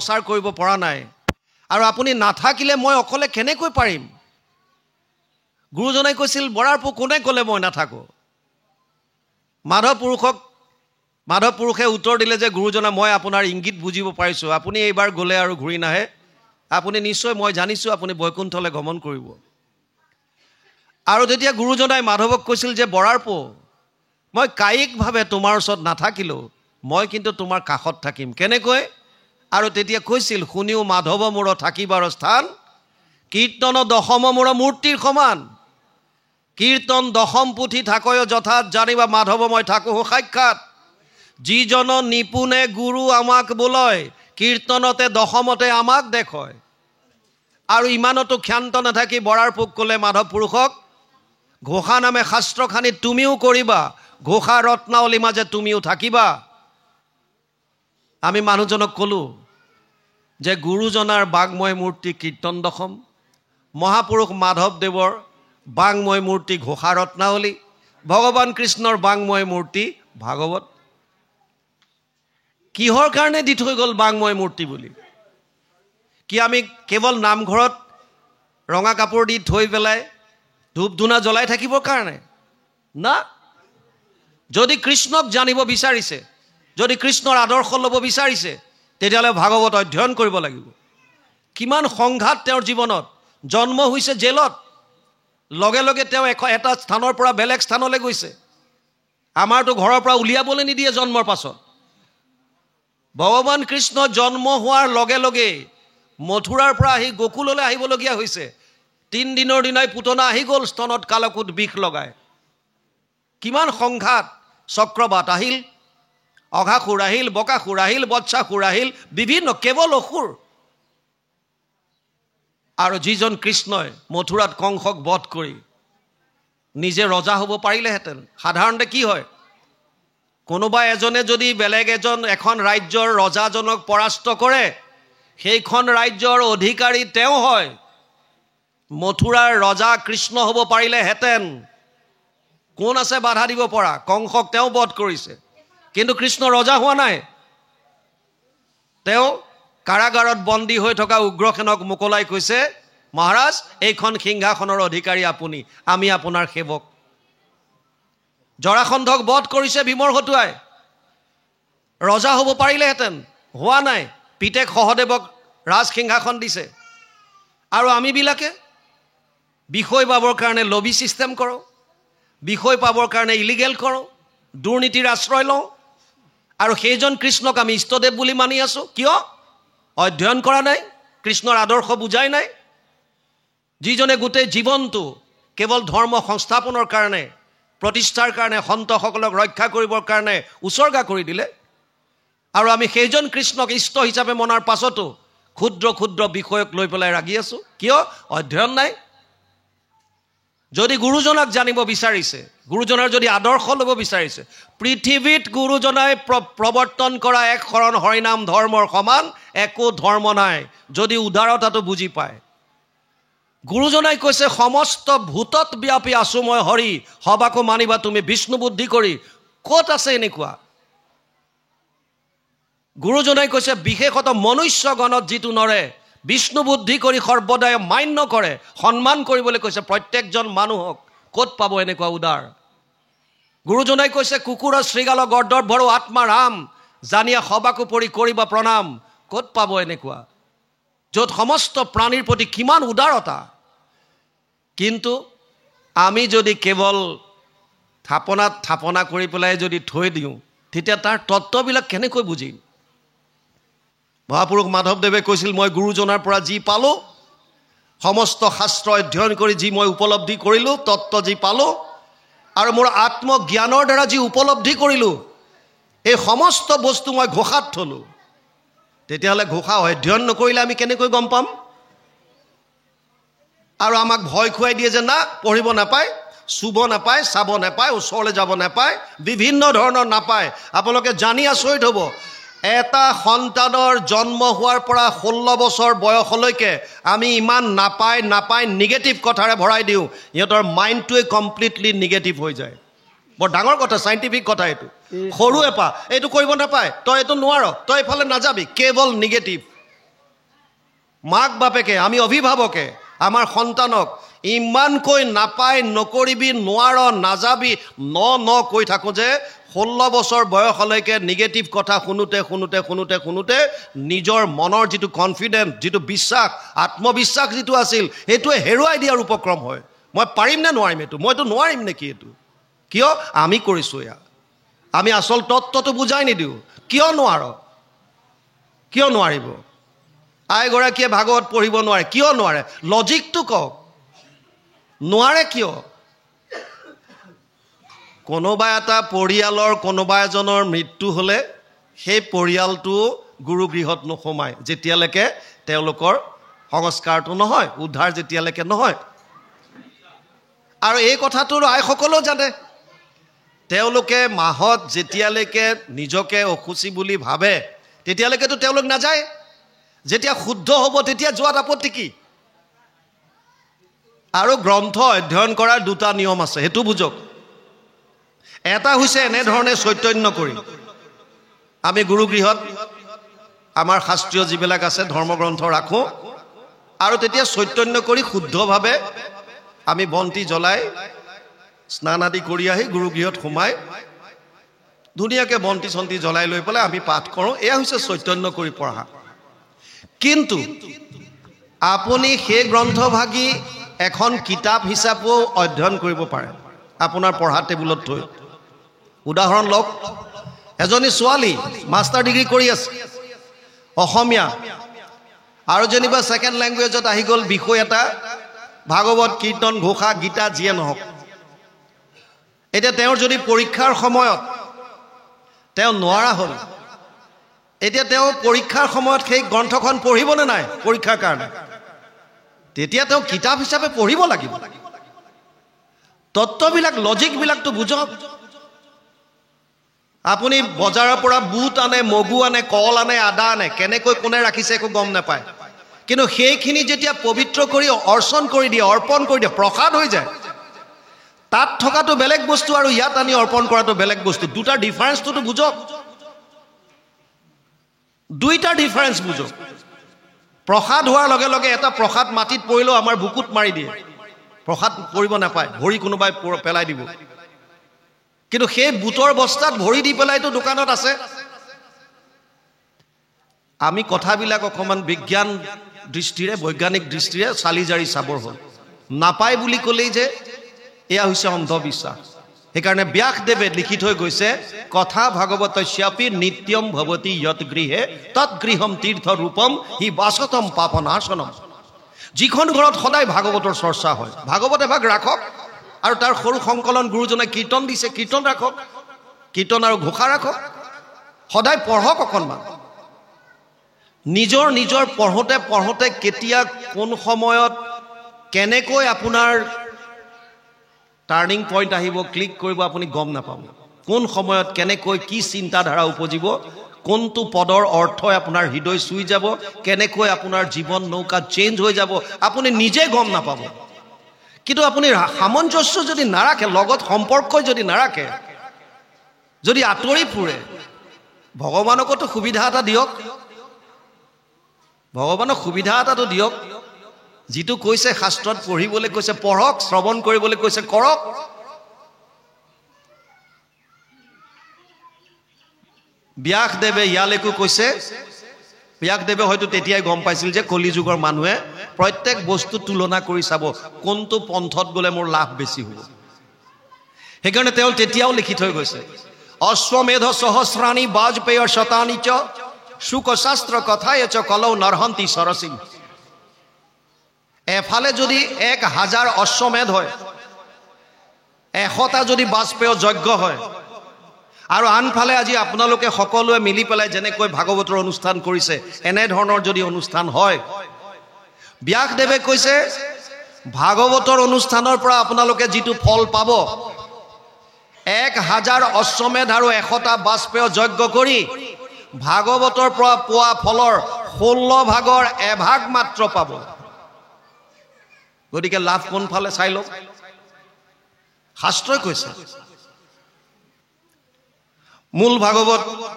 প্ৰচাৰ কৰিব পৰা নাই আৰু আপুনি নাথাকিলে মই অকলে কেনেকৈ পাৰিম গুৰুজনাই কৈছিল বৰাৰ পো কোনে ক'লে মই নাথাকো মাধৱ পুৰুষে উত্তৰ দিলে যে গুৰুজনা মই আপোনাৰ ইংগিত বুজিব পাৰিছোঁ আপুনি এইবাৰ গ'লে আৰু ঘূৰি নাহে আপুনি নিশ্চয় মই জানিছোঁ আপুনি বৈকুণ্ঠলৈ গমন কৰিব আৰু যেতিয়া গুৰুজনাই মাধৱক কৈছিল যে বৰাৰ পো মই কায়িকভাৱে তোমাৰ ওচৰত নাথাকিলোঁ মই কিন্তু তোমাৰ কাষত থাকিম কেনেকৈ আৰু তেতিয়া কৈছিল শুনিও মাধৱ মোৰ থাকিবাৰ স্থান কীৰ্তন দশম মোৰ মূৰ্তিৰ সমান কীৰ্তন দশম পুথি থাকয় যথাত জানিবা মাধৱ মই থাকোঁ সাক্ষাৎ যিজন নিপুণে গুৰু আমাক বোলয় কীৰ্তনতে দশমতে আমাক দেখয় আৰু ইমানতো ক্ষান্ত নাথাকি বৰাৰ পোক ক'লে মাধৱ পুৰুষক ঘোষা নামে শাস্ত্ৰখানি তুমিও কৰিবা ঘোষা ৰত্নাৱলী মাজে তুমিও থাকিবা আমি মানুহজনক ক'লোঁ যে গুৰুজনাৰ বাংময় মূৰ্তি কীৰ্তন দশম মহাপুৰুষ মাধৱদেৱৰ বাংময় মূৰ্তি ঘোষা ৰত্নাৱলী ভগৱান কৃষ্ণৰ বাংময় মূৰ্তি ভাগৱত কিহৰ কাৰণে দি থৈ গ'ল বাংময় মূৰ্তি বুলি কি আমি কেৱল নামঘৰত ৰঙা কাপোৰ দি থৈ পেলাই ধূপ ধূনা জ্বলাই থাকিবৰ কাৰণে না যদি কৃষ্ণক জানিব বিচাৰিছে যদি কৃষ্ণৰ আদৰ্শ ল'ব বিচাৰিছে তেতিয়াহ'লে ভাগৱত অধ্যয়ন কৰিব লাগিব কিমান সংঘাত তেওঁৰ জীৱনত জন্ম হৈছে জেলত লগে লগে তেওঁ এটা স্থানৰ পৰা বেলেগ স্থানলৈ গৈছে আমাৰতো ঘৰৰ পৰা উলিয়াবলৈ নিদিয়ে জন্মৰ পাছত ভগৱান কৃষ্ণ জন্ম হোৱাৰ লগে লগে মথুৰাৰ পৰা আহি গোকুললৈ আহিবলগীয়া হৈছে 3 দিনৰ দিনাই পুতনা আহি গ'ল স্তনত কালকুট বিষ লগাই কিমান সংঘাত চক্ৰবাত আহিল অঘাসুৰ আহিল বকাসুৰ আহিল বৎসাসুৰ আহিল বিভিন্ন কেৱল অসুৰ আৰু যিজন কৃষ্ণই মথুৰাত কংসক বধ কৰি নিজে ৰজা হ'ব পাৰিলেহেঁতেন সাধাৰণতে কি হয় কোনোবা এজনে যদি বেলেগ এখন ৰাজ্যৰ ৰজাজনক পৰাস্ত কৰে সেইখন ৰাজ্যৰ অধিকাৰী তেওঁ হয় মথুৰাৰ ৰজা কৃষ্ণ হ'ব পাৰিলেহেঁতেন কোন আছে বাধা দিব পৰা কংসক তেওঁ বধ কৰিছে কিন্তু কৃষ্ণ ৰজা হোৱা নাই তেওঁ কাৰাগাৰত বন্দী হৈ থকা উগ্ৰসেনক মোকলাই কৈছে মহাৰাজ এইখন সিংহাসনৰ অধিকাৰী আপুনি আমি আপোনাৰ সেৱক জৰাসন্ধক বধ কৰিছে ভীমৰ হতুৱাই ৰজা হ'ব পাৰিলেহেঁতেন হোৱা নাই পিতেক সহদেৱক ৰাজসিংহাসন দিছে আৰু আমিবিলাকে বিষয় পাবৰ কাৰণে লবি ছিষ্টেম কৰোঁ বিষয় পাবৰ কাৰণে ইলিগেল কৰোঁ দুৰ্নীতিৰ আশ্ৰয় লওঁ আৰু সেইজন কৃষ্ণক আমি ইষ্টদেৱ বুলি মানি আছোঁ কিয় অধ্যয়ন কৰা নাই কৃষ্ণৰ আদৰ্শ বুজাই নাই যিজনে গোটেই জীৱনটো কেৱল ধৰ্ম সংস্থাপনৰ কাৰণে প্ৰতিষ্ঠাৰ কাৰণে সন্তসকলক ৰক্ষা কৰিবৰ কাৰণে উচৰ্গা কৰি দিলে আৰু আমি সেইজন কৃষ্ণক ইষ্ট হিচাপে মনাৰ পাছতো ক্ষুদ্ৰ ক্ষুদ্ৰ বিষয়ক লৈ পেলাই ৰাগি আছোঁ কিয় অধ্যয়ন নাই যদি গুৰুজনাক জানিব বিচাৰিছে গুৰুজনাৰ যদি আদৰ্শ ল'ব বিচাৰিছে পৃথিৱীত গুৰুজনাই প্ৰৱৰ্তন কৰা এক শৰণ হৰিনাম ধৰ্মৰ সমান একো ধৰ্ম নাই যদি উদাৰতাটো বুজি পায় গুৰুজনাই কৈছে সমস্ত ভূতত ব্যাপী আছো মই হৰি সবাকো মানিবা তুমি বিষ্ণু বুদ্ধি কৰি ক'ত আছে এনেকুৱা গুৰুজনাই কৈছে বিশেষত মনুষ্যগণত যিটো নৰে বিষ্ণু বুদ্ধি কৰি সৰ্বদাই মান্য কৰে সন্মান কৰিবলৈ কৈছে প্ৰত্যেকজন মানুহক ক'ত পাব এনেকুৱা উদাৰ গুৰুজনাই কৈছে কুকুৰৰ শ্ৰীগাল গৰ্দৰ ভৰো আত্মা ৰাম জানিয়া সবাকো পৰি কৰিবা প্ৰণাম ক'ত পাব এনেকুৱা য'ত সমস্ত প্ৰাণীৰ প্ৰতি কিমান উদাৰতা কিন্তু আমি যদি কেৱল থাপনা কৰি পেলাই যদি থৈ দিওঁ তেতিয়া তাৰ তত্ত্ববিলাক কেনেকৈ বুজিম মহাপুৰুষ মাধৱদেৱে কৈছিল মই গুৰুজনাৰ পৰা যি পালোঁ সমস্ত শাস্ত্ৰ অধ্যয়ন কৰি যি মই উপলব্ধি কৰিলোঁ তত্ত্ব যি পালোঁ আৰু মোৰ আত্মজ্ঞানৰ দ্বাৰা যি উপলব্ধি কৰিলোঁ এই সমস্ত বস্তু মই ঘোষাত থলোঁ তেতিয়াহ'লে ঘোষা অধ্যয়ন নকৰিলে আমি কেনেকৈ গম পাম আৰু আমাক ভয় খুৱাই দিয়ে যে না পঢ়িব নাপায় চুব নাপায় চাব নাপায় ওচৰলৈ যাব নাপায় বিভিন্ন ধৰণৰ নাপায় আপোনালোকে জানি আচৰিত হ'ব এটা সন্তানৰ জন্ম হোৱাৰ পৰা 16 বছৰ বয়সলৈকে আমি ইমান নাপায় নিগেটিভ কথাৰে ভৰাই দিওঁ ইহঁতৰ মাইণ্ডটোৱে কমপ্লিটলি নিগেটিভ হৈ যায় বৰ ডাঙৰ কথা চাইণ্টিফিক কথা এইটো সৰু এপা এইটো কৰিব নাপায় তই এইটো নোৱাৰ তই এইফালে নাযাবি কেৱল নিগেটিভ মাক বাপেকে, আমি অভিভাৱকে আমাৰ সন্তানক ইমানকৈ নাপাই, নকৰিবি, নোৱাৰ, নাযাবি ন কৈ থাকোঁ যে 16 বছৰ বয়সলৈকে নিগেটিভ কথা শুনোতে নিজৰ মনৰ যিটো কনফিডেন্স, যিটো বিশ্বাস, আত্মবিশ্বাস যিটো আছিল, সেইটোৱে হেৰুৱাই দিয়াৰ উপক্ৰম হয়। মই পাৰিম নে নোৱাৰিম এইটো, মইতো নোৱাৰিম নেকি এইটো, কিয় আমি কৰিছোঁ এয়া। আমি আচল তত্ত্বটো বুজাই নিদিওঁ। কিয় নোৱাৰ, কিয় নোৱাৰিব? আইগৰাকীয়ে ভাগৱত পঢ়িব নোৱাৰে, কিয় নোৱাৰে? লজিকটো কওক, নোৱাৰে কিয়? কোনোবা এটা পৰিয়ালৰ কোনোবা এজনৰ মৃত্যু হ'লে সেই পৰিয়ালটো গুৰুগৃহত নোসোমায় যেতিয়ালৈকে তেওঁলোকৰ সংস্কাৰটো নহয়, উদ্ধাৰ যেতিয়ালৈকে নহয়। আৰু এই কথাটো আইসকলেও জানে। তেওঁলোকে মাহত যেতিয়ালৈকে নিজকে অসুচি বুলি ভাবে তেতিয়ালৈকেতো তেওঁলোক নাযায়। যেতিয়া শুদ্ধ হ'ব তেতিয়া যোৱাত আপত্তি কি? আৰু গ্ৰন্থ অধ্যয়ন কৰাৰ দুটা নিয়ম আছে, সেইটো বুজক। এটা হৈছে এনেধৰণে চৈতন্য কৰি আমি গুৰুগৃহত আমাৰ শাস্ত্ৰীয় যিবিলাক আছে ধৰ্মগ্ৰন্থ ৰাখোঁ, আৰু তেতিয়া চৈতন্য কৰি শুদ্ধভাৱে আমি বন্তি জ্বলাই স্নান আদি কৰি আহি গুৰুগৃহত সোমাই ধুনীয়াকৈ বন্তি চন্তি জ্বলাই লৈ পেলাই আমি পাঠ কৰোঁ। এয়া হৈছে চৈতন্য কৰি পঢ়া। কিন্তু আপুনি সেই গ্ৰন্থভাগি এখন কিতাপ হিচাপেও অধ্যয়ন কৰিব পাৰে আপোনাৰ পঢ়া টেবুলত থৈ। উদাহৰণ লওক, এজনী ছোৱালী মাষ্টাৰ ডিগ্ৰী কৰি আছে অসমীয়া, আৰু যেনিবা ছেকেণ্ড লেংগুৱেজত আহি গ'ল বিষয় এটা, ভাগৱত, কীৰ্তন, ঘোষা, গীতা, যিয়ে নহওক। এতিয়া তেওঁৰ যদি পৰীক্ষাৰ সময়ত তেওঁ নোৱাৰা হ'ল, এতিয়া তেওঁ পৰীক্ষাৰ সময়ত সেই গ্ৰন্থখন পঢ়িবনে নাই পৰীক্ষাৰ কাৰণে? তেতিয়া তেওঁ কিতাপ হিচাপে পঢ়িব লাগিব। তত্ত্ববিলাক, লজিকবিলাকতো বুজক। আপুনি বজাৰৰ পৰা বুট আনে, মগু আনে, কল আনে, আদা আনে, কেনেকৈ কোনে ৰাখিছে একো গম নাপায়। কিন্তু সেইখিনি যেতিয়া পবিত্ৰ কৰি অৰ্চন কৰি দিয়ে, অৰ্পণ কৰি দিয়ে, প্ৰসাদ হৈ যায়, তাত থকাটো বেলেগ বস্তু আৰু ইয়াত আনি অৰ্পণ কৰাটো বেলেগ বস্তু। দুটাৰ ডিফাৰেঞ্চটোতো বুজক, দুইটাৰ ডিফাৰেঞ্চ বুজক। প্ৰসাদ হোৱাৰ লগে লগে এটা প্ৰসাদ মাটিত পৰিলেও আমাৰ বুকুত মাৰি দিয়ে, প্ৰসাদ পৰিব নাপায়, ভৰি কোনোবাই পেলাই দিব। কিন্তু সেই বুটৰ বস্তাত ভৰি দি পেলাইতো দোকানত আছে। আমি কথাবিলাক অকণমান বিজ্ঞান দৃষ্টিৰে, বৈজ্ঞানিক দৃষ্টিৰে চালি জাৰি চাবৰ হ'ল। নাপায় বুলি ক'লেই যে এয়া হৈছে অন্ধবিশ্বাস। সেইকাৰণে ব্যাসদেৱে লিখি থৈ গৈছে, কথা ভাগৱতস্যাপি নিত্যম ভৱতি যত গৃহে তৎ গৃহম তীৰ্থ ৰূপম হি বাসতম পাপনাশনম। যিখন ঘৰত সদায় ভাগৱতৰ চৰ্চা হয়, ভাগৱত এভাগ ৰাখক। আৰু তাৰ সৰু সংকলন গুৰুজনে কীৰ্তন দিছে, কীৰ্তন ৰাখক, কীৰ্তন আৰু ঘোষা ৰাখক, সদায় পঢ়ক অকণমান। নিজৰ পঢ়োঁতে কেতিয়া কোন সময়ত কেনেকৈ আপোনাৰ টাৰ্ণিং পইণ্ট আহিব, ক্লিক কৰিব, আপুনি গম নাপাব। কোন সময়ত কেনেকৈ কি চিন্তাধাৰা উপজিব, কোনটো পদৰ অৰ্থই আপোনাৰ হৃদয় চুই যাব, কেনেকৈ আপোনাৰ জীৱন নৌকা চেঞ্জ হৈ যাব, আপুনি নিজে গম নাপাব। কিন্তু আপুনি সামঞ্জস্য যদি নাৰাখে, লগত সম্পৰ্ক যদি নাৰাখে, যদি আঁতৰি ফুৰে, ভগৱানকতো সুবিধা এটা দিয়ক, ভগৱানক সুবিধা এটাতো দিয়ক। যিটো কৈছে শাস্ত্ৰত পঢ়িবলৈ কৈছে পঢ়ক, শ্ৰৱণ কৰিবলৈ কৈছে কৰক। ব্যাসদেৱে ইয়ালৈকো কৈছে, ব্যাসদেৱে হয়তো তেতিয়াই গম পাইছিল যে কলিযুগৰ মানুহে প্ৰত্যেক বস্তু তুলনা কৰি চাব, কোনটো পন্থত গ'লে মোৰ লাভ বেছি হ'ব। সেইকাৰণে তেওঁ তেতিয়াও লিখি থৈ গৈছে, অশ্বমেধ সহস্ৰাণী বাজপেয় শতানি চ শুকশাস্ত্ৰ কথায় চ কলৌ নৰহন্তি সৰসী। এফালে যদি 1000 অশ্বমেধ হয়, 100টা যদি বাজপেয় যজ্ঞ হয়, আৰু আনফালে আজি আপোনালোকে সকলোৱে মিলি পেলাই যেনেকৈ ভাগৱতৰ অনুষ্ঠান কৰিছে, এনেধৰণৰ যদি অনুষ্ঠান হয়, ব্যাসদেৱে কৈছে ভাগৱতৰ অনুষ্ঠানৰ পৰা আপোনালোকে যিটো ফল পাব, 1000 অশ্বমেধ আৰু 100টা বাজপেয় যজ্ঞ কৰি ভাগৱতৰ পৰা পোৱা ফলৰ 16 ভাগৰ 1 ভাগ মাত্ৰ পাব। গতিকে লাভ কোনফালে চাই লওক, শাস্ত্ৰই কৈছে। মূল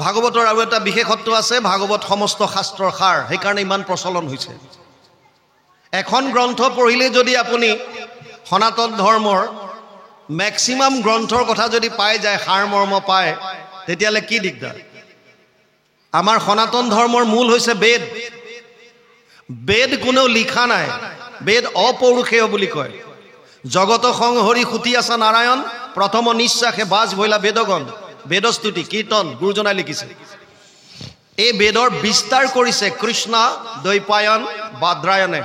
ভাগৱতৰ আৰু এটা বিশেষত্ব আছে, ভাগৱত সমস্ত শাস্ত্ৰৰ সাৰ, সেইকাৰণে ইমান প্ৰচলন হৈছে। এখন গ্ৰন্থ পঢ়িলে যদি আপুনি সনাতন ধৰ্মৰ ম্যাক্সিমাম গ্ৰন্থৰ কথা যদি পাই যায়, সাৰমৰ্ম পায়, তেতিয়ালে কি দিগদাৰ? আমাৰ সনাতন ধৰ্মৰ মূল হৈছে বেদ। বেদ কোনেও লিখা নাই, বেদ অপৌৰুষেয় বুলি কয়। জগত সংহৰি সুতি আছা নাৰায়ণ, প্ৰথম নিশ্বাসে বাজ ভৈলা বেদগণ। বেদস্তুতি কীৰ্তন গুৰুজনাই লিখিছে। এই বেদৰ বিস্তাৰ কৰিছে কৃষ্ণ দ্বৈপায়ন বাদ্ৰায়ণে,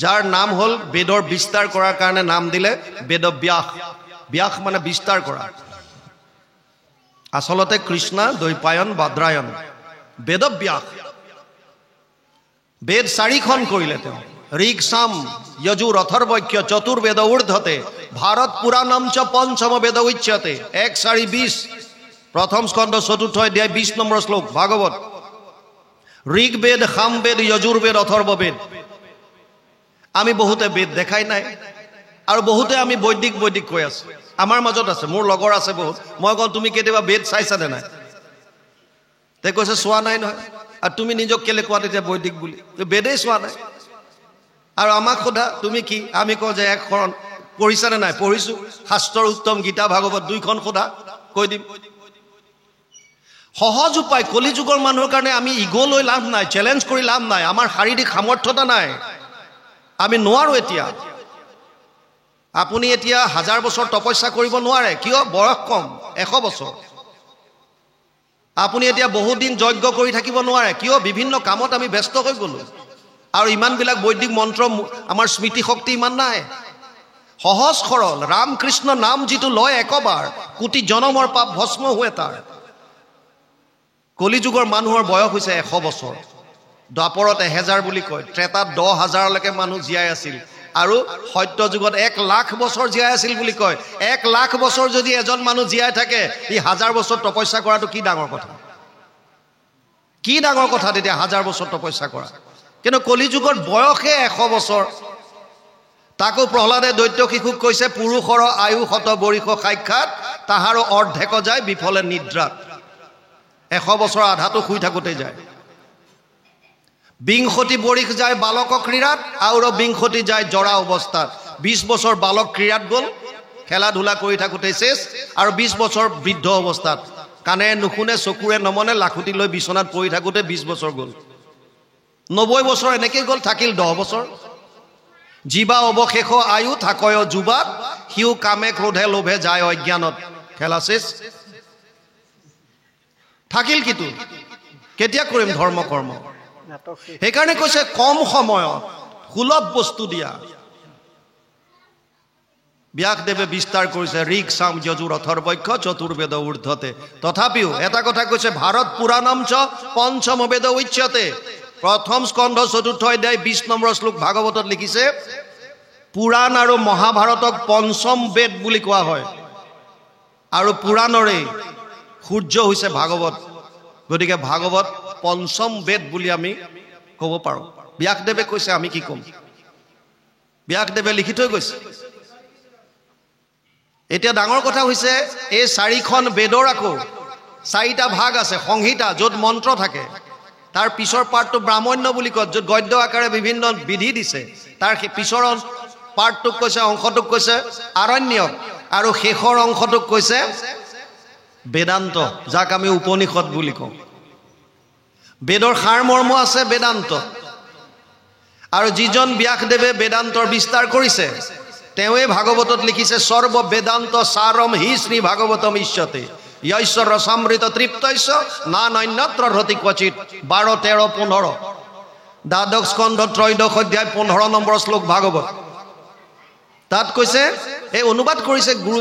যাৰ নাম হ'ল বেদৰ বিস্তাৰ কৰাৰ কাৰণে নাম দিলে বেদব্যাস। ব্যাস মানে বিস্তাৰ কৰা। আচলতে কৃষ্ণ দ্বৈপায়ন বাদ্ৰায়ণ, বেদব্যাস। বেদ 4খন কৰিলে তেওঁ। ঋক সাম যজুৰ অথৰ্বৈক্য চতুৰ্বেদ ঊৰ্ধ্বতে ভাৰত পুৰাণম চ পঞ্চম বেদ উচ্যতে। 1:4:20 প্ৰথম স্কন্ধ 4ৰ্থ অধ্যায় 20 নম্বৰ শ্লোক ভাগৱত। ঋগ্বেদ, সামবেদ, যজুৰ্বেদ, অথৰ্ববেদ। আমি বহুতে বেদ দেখাই নাই, আৰু বহুতে আমি বৈদিক বৈদিক কৈ আছো। আমাৰ মাজত আছে, মোৰ লগৰ আছে বহুত। মই কওঁ তুমি কেতিয়াবা বেদ চাইছানে নাই? তে কৈছে চোৱা নাই নহয়। আৰু তুমি নিজক কেলে কোৱা তেতিয়া বৈদিক বুলি? বেদেই চোৱা নাই। আৰু আমাক সোধা তুমি কি? আমি কওঁ যে একখন পঢ়িছানে নাই? পঢ়িছো। শাস্ত্ৰৰ উত্তম গীতা ভাগৱত 2খন সোধা, কৈ দিম। সহজ উপায়। কলিযুগৰ মানুহৰ কাৰণে আমি ইগ' লৈ লাভ নাই, চেলেঞ্জ কৰি লাভ নাই। আমাৰ শাৰীৰিক সামৰ্থ্যতা নাই, আমি নোৱাৰো। এতিয়া আপুনি এতিয়া 1000 বছৰ তপস্যা কৰিব নোৱাৰে। কিয়? বয়স কম, 100 বছৰ। আপুনি এতিয়া বহুত দিন যজ্ঞ কৰি থাকিব নোৱাৰে। কিয়? বিভিন্ন কামত আমি ব্যস্ত হৈ গলো, আৰু ইমানবিলাক বৈদিক মন্ত্ৰ আমাৰ স্মৃতি শক্তি ইমান নাই। সহজ সৰল ৰাম কৃষ্ণ নাম যিটো লয় একবাৰ, কোটি জনমৰ পাপ ভস্ম हुए তাৰ। কলিযুগৰ মানুহৰ বয়স হৈছে 100 বছৰ। দ্বাপৰত 1000 বুলি কয়, ত্ৰেতাত 10,000লৈকে মানুহ জীয়াই আছিল, আৰু সত্য যুগত 1,00,000 বছৰ জীয়াই আছিল বুলি কয়। 1,00,000 বছৰ যদি এজন মানুহ জীয়াই থাকে, ই 1000 বছৰ তপস্যা কৰাটো কি ডাঙৰ কথা? কি ডাঙৰ কথা তেতিয়া 1000 বছৰ তপস্যা কৰা? কিন্তু কলিযুগৰ বয়সে 100 বছৰ। তাকো প্ৰহ্লাদে দৈত্য শিশুক কৈছে, পুৰুষৰ আয়ু শত বৰিষ সাক্ষাৎ, তাহাৰো অৰ্ধেক যায় বিফলে নিদ্ৰাত। 100 বছৰ আধাটো শুই থাকোঁতে যায়। 20 বৰিষ যায় বালক ক্ৰীড়াত, আৰু 20 যায় জৰা অৱস্থাত। 20 বছৰ বালক ক্ৰীড়াত গ'ল, খেলা ধূলা কৰি থাকোঁতে শেষ, আৰু 20 বছৰ বৃদ্ধ অৱস্থাত। কাণে নুশুনে, চকুৰে নমনে, লাখুটি লৈ বিচনাত পৰি থাকোঁতে 20 বছৰ গ'ল। 90 বছৰ এনেকৈ গ'ল, থাকিল 10 বছৰ। জীৱা অৱশেষ আয়ু থাকয় যুৱাত, সিও কামে ক্ৰোধে লোভে যায় অজ্ঞানত। খেলা শেষ, থাকিল কিটো? কেতিয়া কৰিম ধৰ্ম কৰ্ম? সেইকাৰণে কৈছে কম সময়ত সুলভ বস্তু দিয়া। ব্যাসদেৱে বিস্তাৰ কৰিছে ঋক সাম যজুৰ অথৰ্বৈক্য চতুৰ্বেদ ঊৰ্ধ্বতে। তথাপিও এটা কথা কৈছে, ভাৰত পুৰাণম চ পঞ্চম বেদ উচ্যতে। প্ৰথম স্কন্ধ 4ৰ্থ অধ্যায় 20 নম্বৰ শ্লোক ভাগৱতত লিখিছে, পুৰাণ আৰু মহাভাৰতক পঞ্চম বেদ বুলি কোৱা হয়, আৰু পুৰাণৰে সূৰ্য হৈছে ভাগৱত। গতিকে ভাগৱত পঞ্চম বেদ বুলি আমি ক'ব পাৰোঁ। ব্যাসদেৱে কৈছে, আমি কি ক'ম? ব্যাসদেৱে লিখি থৈ গৈছে। এতিয়া ডাঙৰ কথা হৈছে, এই 4খন বেদৰ আকৌ 4টা ভাগ আছে। সংহিতা, য'ত মন্ত্ৰ থাকে, তাৰ পিছৰ পাৰ্টটো ব্ৰাহ্মণ্য বুলি কয়, য'ত গদ্য আকাৰে বিভিন্ন বিধি দিছে। তাৰ পিছৰ পাৰ্টটোক কৈছে, অংশটোক কৈছে আৰণ্যক, আৰু শেষৰ অংশটোক কৈছে বেদান্ত, যাক আমি উপনিষদ বুলি কওঁ। বেদৰ সাৰমৰ্ম আছে বেদান্ত, আৰু যিজন ব্যাসদেৱে বেদান্তৰ বিস্তাৰ কৰিছে, তেওঁৱে ভাগৱতত লিখিছে, সৰ্ব বেদান্ত সাৰম হি শ্ৰী ভাগৱতম ইষ্যতে য়ৈশ্বৰ ৰসামৃত তৃপ্তস্য নান্যত্ৰ ৰতি ক্বচিত। 12, 13, 15 দ্বাদশ স্কন্ধ 3য় অধ্যায় 15 নম্বৰ শ্লোক ভাগৱত। তাত কৈছে, এই অনুবাদ কৰিছে গুৰু